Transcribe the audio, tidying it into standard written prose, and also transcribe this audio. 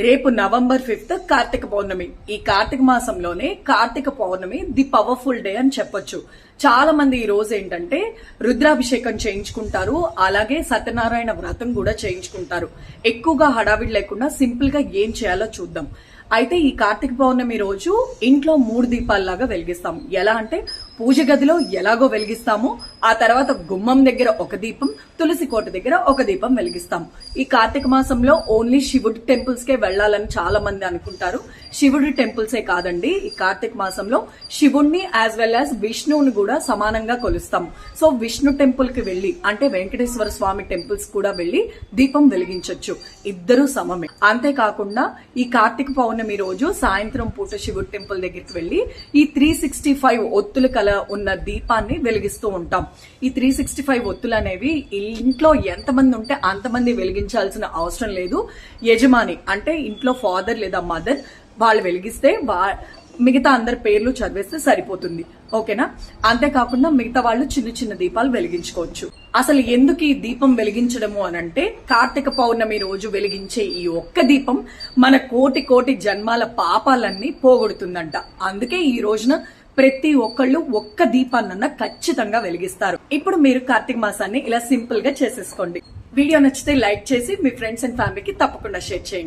రేపు నవంబర్ 5 కార్తీక పౌర్ణమి. ఈ కార్తీక మాసంలోనే కార్తీక పౌర్ణమి ది పవర్ఫుల్ డే అని చెప్పొచ్చు. చాలా మంది ఈ రోజు ఏంటంటే రుద్రాభిషేకం చేయించుకుంటారు, అలాగే సత్యనారాయణ వ్రతం కూడా చేయించుకుంటారు. ఎక్కువగా హడావిడి లేకుండా సింపుల్ గా ఏం చేయాలో చూద్దాం. అయితే ఈ కార్తీక పౌర్ణమి రోజు ఇంట్లో 3 దీపాల్లాగా వెలిగిస్తాం. ఎలా అంటే పూజ గదిలో ఎలాగో వెలిగిస్తాము, ఆ తర్వాత గుమ్మం దగ్గర ఒక దీపం, తులసి కోట దగ్గర ఒక దీపం వెలిగిస్తాం. ఈ కార్తీక మాసంలో ఓన్లీ శివుడి టెంపుల్స్ కే వెళ్లాలని చాలా మంది అనుకుంటారు. శివుడి టెంపుల్సే కాదండి, ఈ కార్తీక మాసంలో శివుణ్ణి యాజ్ వెల్ యాజ్ విష్ణువుని కూడా సమానంగా కొలుస్తాం. సో విష్ణు టెంపుల్ కి వెళ్లి, అంటే వెంకటేశ్వర స్వామి టెంపుల్స్ కూడా వెళ్లి దీపం వెలిగించొచ్చు. ఇద్దరు సమమే. అంతేకాకుండా ఈ కార్తీక పౌర్ణమి రోజు సాయంత్రం పూట శివుడి టెంపుల్ దగ్గరికి వెళ్లి ఈ 365 ఒత్తులు కల ఉన్న దీపాన్ని వెలిగిస్తూ ఉంటాం. ఈ 365 ఒత్తులు అనేవి ఇంట్లో ఎంతమంది ఉంటే అంతమంది వెలిగించాల్సిన అవసరం లేదు. యజమాని అంటే ఇంట్లో ఫాదర్ లేదా మదర్ వాళ్ళు వెలిగిస్తే మిగతా అందరి పేర్లు చదివేస్తే సరిపోతుంది. ఓకేనా? అంతేకాకుండా మిగతా వాళ్ళు చిన్న చిన్న దీపాలు వెలిగించుకోవచ్చు. అసలు ఎందుకు ఈ దీపం వెలిగించడము అనంటే, కార్తీక పౌర్ణమి రోజు వెలిగించే ఈ ఒక్క దీపం మన కోటి కోటి జన్మాల పాపాలన్నీ పోగొడుతుందంట. అందుకే ఈ రోజున ప్రతి ఒక్కళ్ళు ఒక్క దీపాన్నన్నా ఖచ్చితంగా వెలిగిస్తారు. ఇప్పుడు మీరు కార్తీక మాసాన్ని ఇలా సింపుల్ గా చేసేసుకోండి. వీడియో నచ్చితే లైక్ చేసి మీ ఫ్రెండ్స్ అండ్ ఫ్యామిలీకి తప్పకుండా షేర్ చేయండి.